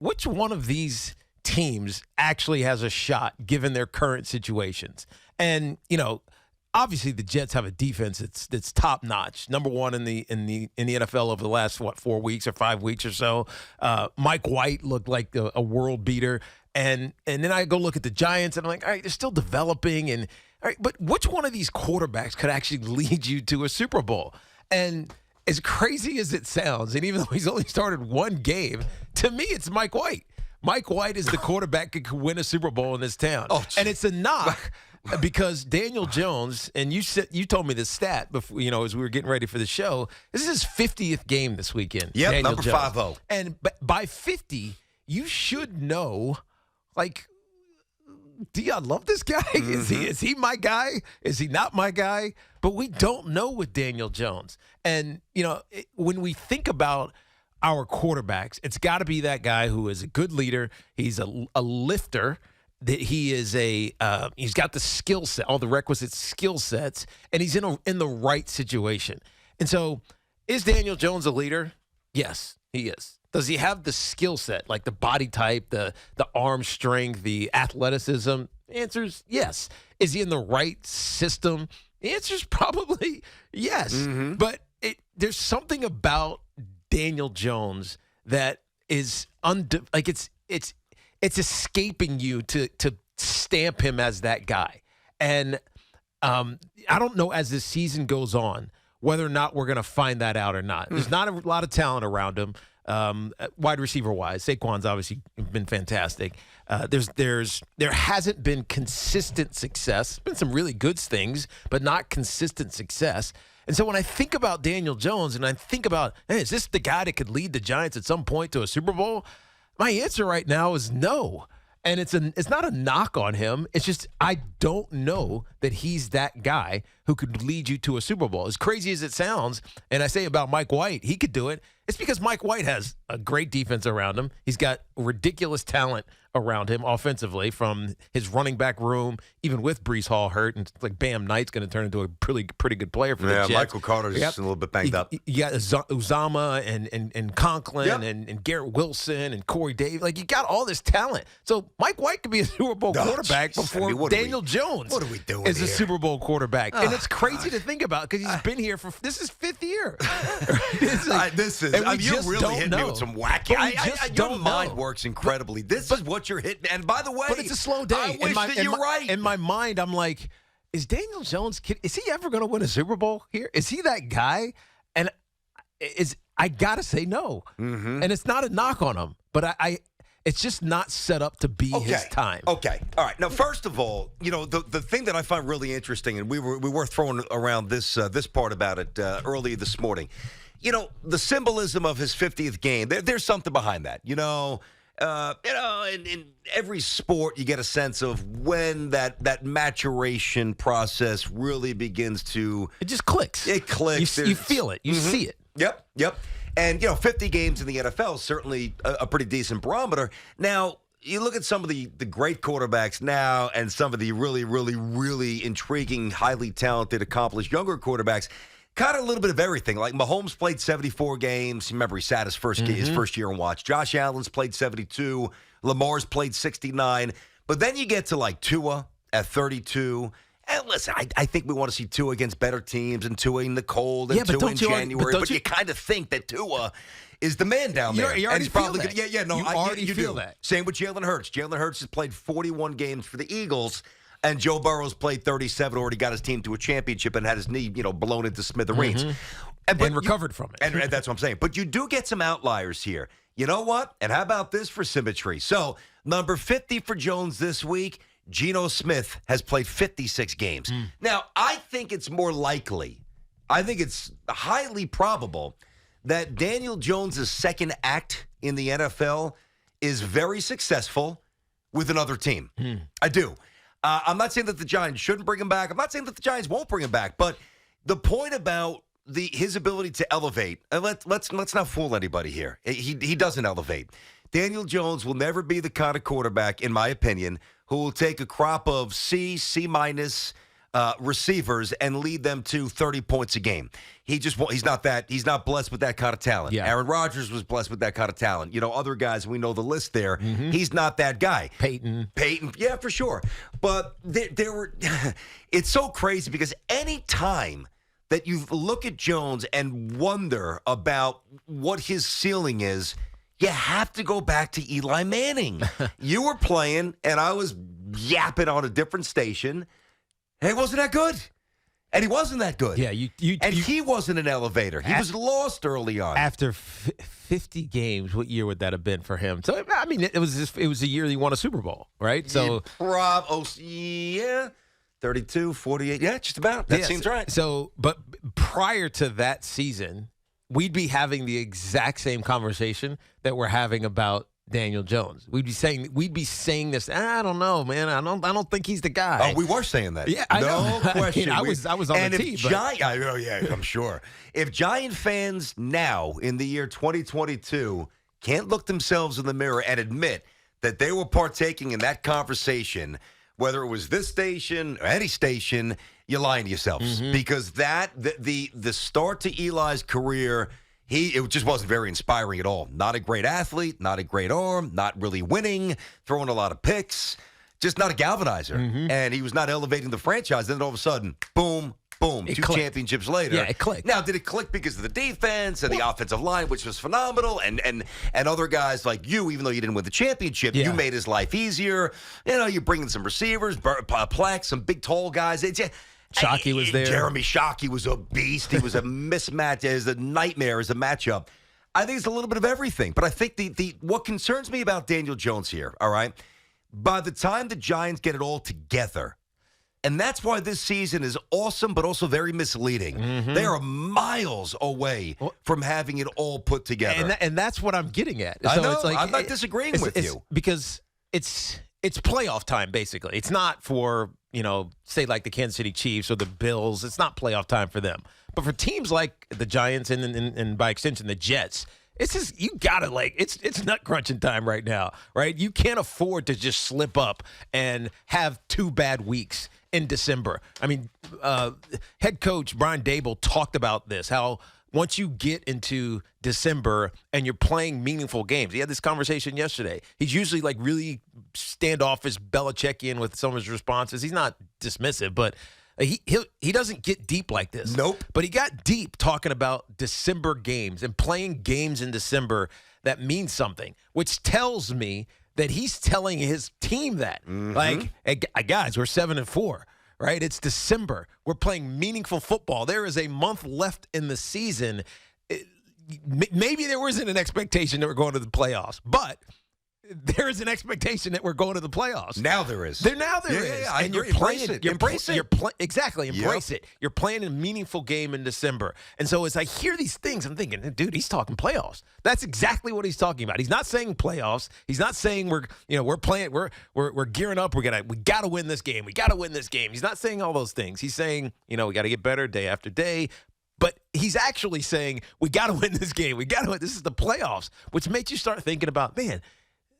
which one of these teams actually has a shot given their current situations? And, obviously the Jets have a defense that's top notch, number one in the NFL over the last 4 weeks or 5 weeks or so. Mike White looked like a world beater, and then I go look at the Giants and I'm like, all right, they're still developing, and all right, but which one of these quarterbacks could actually lead you to a Super Bowl? And as crazy as it sounds, and even though he's only started one game, to me it's Mike White. Mike White is the quarterback that could win a Super Bowl in this town, and it's a knock. Because Daniel Jones, and you told me this stat before, as we were getting ready for the show. This is his 50th game this weekend. Yep, Daniel number Jones. 50. And by 50, you should know, do I love this guy? Mm-hmm. Is he my guy? Is he not my guy? But we don't know with Daniel Jones. And when we think about our quarterbacks, it's got to be that guy who is a good leader. He's a lifter. That he is he's got the skill set, all the requisite skill sets, and he's in the right situation. And so, is Daniel Jones a leader? Yes, he is. Does he have the skill set, like the body type, the arm strength, the athleticism? The answer is yes. Is he in the right system? The answer is probably yes. Mm-hmm. But there's something about Daniel Jones that is it's escaping you to stamp him as that guy. And I don't know as the season goes on whether or not we're going to find that out or not. There's not a lot of talent around him, wide receiver-wise. Saquon's obviously been fantastic. There hasn't been consistent success. Been some really good things, but not consistent success. And so when I think about Daniel Jones and I think about, hey, is this the guy that could lead the Giants at some point to a Super Bowl? My answer right now is no. And it's not a knock on him. It's just I don't know that he's that guy who could lead you to a Super Bowl. As crazy as it sounds, and I say about Mike White, he could do it. It's because Mike White has a great defense around him. He's got ridiculous talent around him offensively from his running back room, even with Breece Hall hurt. And it's like Bam Knight's going to turn into a pretty good player for the Jets. Michael Carter's a little bit banged up. You got Uzama and Conklin and Garrett Wilson and Corey Davis. Like, you got all this talent. So Mike White could be a Super Bowl quarterback before Daniel Jones what are we doing is here? a Super Bowl quarterback. And it's crazy to think about because he's been here for – this is fifth year. You're really hitting me with some wacky. Your mind works incredibly. This is what you're hitting. And by the way, but it's a slow day. I wish that you're right. In my mind, I'm like, is Daniel Jones? Is he ever going to win a Super Bowl here? Is he that guy? And I gotta say no. Mm-hmm. And it's not a knock on him, but it's just not set up to be his time. Okay. All right. Now, first of all, the thing that I find really interesting, and we were throwing around this part about it early this morning. The symbolism of his 50th game, there's something behind that. In every sport, you get a sense of when that maturation process really begins to... It just clicks. It clicks. You feel it. You see it. Yep. And, 50 games in the NFL is certainly a pretty decent barometer. Now, you look at some of the great quarterbacks now and some of the really, really, really intriguing, highly talented, accomplished younger quarterbacks. Kind of a little bit of everything. Like Mahomes played 74 games. Remember, he sat his first year and watched. Josh Allen's played 72. Lamar's played 69. But then you get to like Tua at 32. And listen, I think we want to see Tua against better teams and Tua in the cold and Tua in January. But you kind of think that Tua is the man down there. You already feel that. You feel do. that. Same with Jalen Hurts. Jalen Hurts has played 41 games for the Eagles. And Joe Burrow's played 37, already got his team to a championship and had his knee, blown into smithereens. Mm-hmm. And recovered from it. And that's what I'm saying. But you do get some outliers here. You know what? And how about this for symmetry? So, number 50 for Jones this week, Geno Smith has played 56 games. Now, I think it's more likely, I think it's highly probable that Daniel Jones' second act in the NFL is very successful with another team. I do. I'm not saying that the Giants shouldn't bring him back. I'm not saying that the Giants won't bring him back. But the point about his ability to elevate, and let's not fool anybody here. He doesn't elevate. Daniel Jones will never be the kind of quarterback, in my opinion, who will take a crop of C minus, receivers and lead them to 30 points a game. He's not blessed with that kind of talent. Yeah. Aaron Rodgers was blessed with that kind of talent. Other guys, we know the list there. Mm-hmm. He's not that guy. Peyton, yeah, for sure. But there were it's so crazy because any time that you look at Jones and wonder about what his ceiling is, you have to go back to Eli Manning. You were playing, and I was yapping on a different station. And he wasn't that good. And he wasn't that good. Yeah, he wasn't an elevator. He was lost early on. After 50 games, what year would that have been for him? So I mean, it was a year he won a Super Bowl, right? So yeah, 32, 48, yeah, just about. That seems right. So, but prior to that season, we'd be having the exact same conversation that we're having about Daniel Jones. We'd be saying this. I don't know, man. I don't think he's the guy. Oh, we were saying that. Yeah, I know. No question. I was on the team. I'm sure. If Giant fans now in the year 2022 can't look themselves in the mirror and admit that they were partaking in that conversation, whether it was this station or any station, you're lying to yourselves. Mm-hmm. Because the start to Eli's career, it just wasn't very inspiring at all. Not a great athlete, not a great arm, not really winning, throwing a lot of picks, just not a galvanizer. Mm-hmm. And he was not elevating the franchise. Then all of a sudden, boom, It two clicked. championships later. Yeah, it clicked. Now, did it click because of the defense and the offensive line, which was phenomenal, and other guys like you, even though you didn't win the championship, you made his life easier. You bring in some receivers, Plex, some big, tall guys. Shockey was there. Jeremy Shockey was a beast. He was a mismatch. It was a nightmare as a matchup. I think it's a little bit of everything. But I think the what concerns me about Daniel Jones here, all right, by the time the Giants get it all together, and that's why this season is awesome, but also very misleading. Mm-hmm. They are miles away from having it all put together. And that's what I'm getting at. I so know. It's like, I'm not disagreeing with you. Because it's playoff time, basically. It's not for, say like the Kansas City Chiefs or the Bills. It's not playoff time for them. But for teams like the Giants and by extension the Jets, it's just, you gotta it's nut crunching time right now, right? You can't afford to just slip up and have 2 bad weeks in December. I mean, head coach Brian Dable talked about this, how once you get into December and you're playing meaningful games, he had this conversation yesterday. He's usually like really standoffish, Belichickian with some of his responses. He's not dismissive, but he doesn't get deep like this. Nope. But he got deep talking about December games and playing games in December that mean something, which tells me that he's telling his team that. Mm-hmm. Like, hey, guys, we're 7-4, right? It's December. We're playing meaningful football. There is a month left in the season. Maybe there wasn't an expectation that we're going to the playoffs, but there is an expectation that we're going to the playoffs. Now there is. Now there is. Yeah, I and agree. You're playing Embrace it. Embrace it. Exactly. Embrace Yep. it. You're playing a meaningful game in December. And so as I hear these things, I'm thinking, dude, he's talking playoffs. That's exactly what he's talking about. He's not saying playoffs. He's not saying we're playing, we're gearing up. We gotta win this game. We gotta win this game. He's not saying all those things. He's saying, we gotta get better day after day. But he's actually saying, we got to win this game. We got to win. This is the playoffs, which makes you start thinking about, man,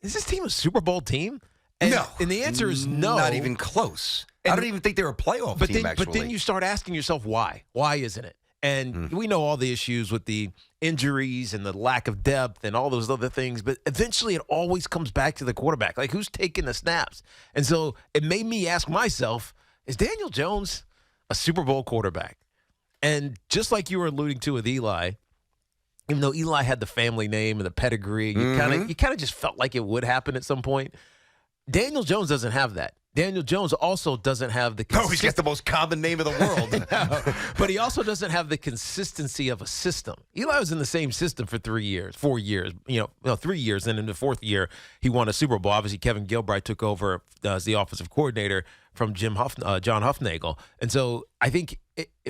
is this team a Super Bowl team? And, no. And the answer is no. Not even close. I don't even think they're a playoff team, actually. But then you start asking yourself, why? Why isn't it? And we know all the issues with the injuries and the lack of depth and all those other things. But eventually it always comes back to the quarterback. Like, who's taking the snaps? And so it made me ask myself, is Daniel Jones a Super Bowl quarterback? And just like you were alluding to with Eli, even though Eli had the family name and the pedigree, you kind of just felt like it would happen at some point. Daniel Jones doesn't have that. Daniel Jones also doesn't have the he's got the most common name of the world. But he also doesn't have the consistency of a system. Eli was in the same system for 3 years, 4 years, 3 years. And in the 4th year, he won a Super Bowl. Obviously, Kevin Gilbride took over as the offensive coordinator from John Hufnagel. And so I think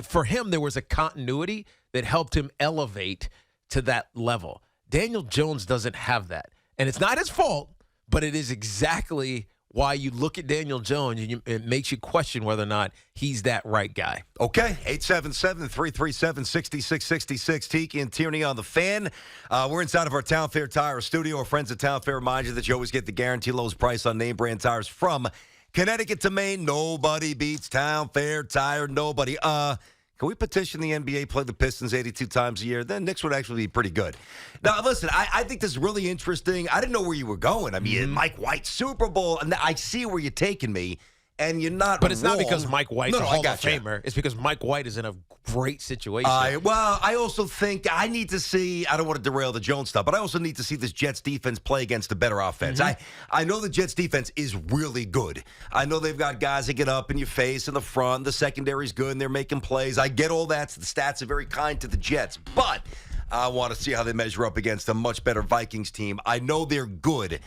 for him, there was a continuity that helped him elevate to that level. Daniel Jones doesn't have that. And it's not his fault, but it is exactly why you look at Daniel Jones and it makes you question whether or not he's that right guy. Okay, 877-337-6666. Tiki and Tierney on the Fan. We're inside of our Town Fair Tire studio. Our friends at Town Fair remind you that you always get the guarantee lowest price on name brand tires from Connecticut to Maine, nobody beats Town Fair, tired, nobody. Can we petition the NBA, play the Pistons 82 times a year? Then Knicks would actually be pretty good. Now, listen, I think this is really interesting. I didn't know where you were going. I mean, Mike White, Super Bowl, and I see where you're taking me, and you're not But it's wrong. not because Mike White's a I Hall of gotcha. Famer. It's because Mike White is in a great situation. Well, I also think I need to see, I don't want to derail the Jones stuff, but I also need to see this Jets defense play against a better offense. I know the Jets defense is really good. I know they've got guys that get up in your face in the front. The secondary's good, and they're making plays. I get all that. The stats are very kind to the Jets, but I want to see how they measure up against a much better Vikings team. I know they're good.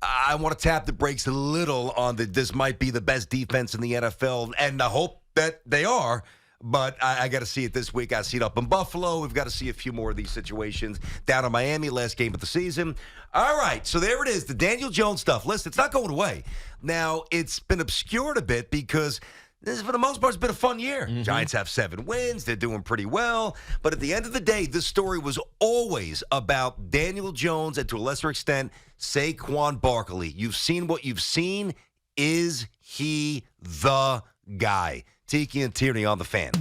I want to tap the brakes a little on this might be the best defense in the NFL, and I hope that they are. But I got to see it this week. I see it up in Buffalo. We've got to see a few more of these situations down in Miami, last game of the season. All right, so there it is, the Daniel Jones stuff. Listen, it's not going away. Now, it's been obscured a bit because this, for the most part, has been a fun year. Giants have 7 wins. They're doing pretty well. But at the end of the day, this story was always about Daniel Jones and, to a lesser extent, Saquon Barkley. You've seen what you've seen. Is he the guy? Tiki and Tierney on the Fan.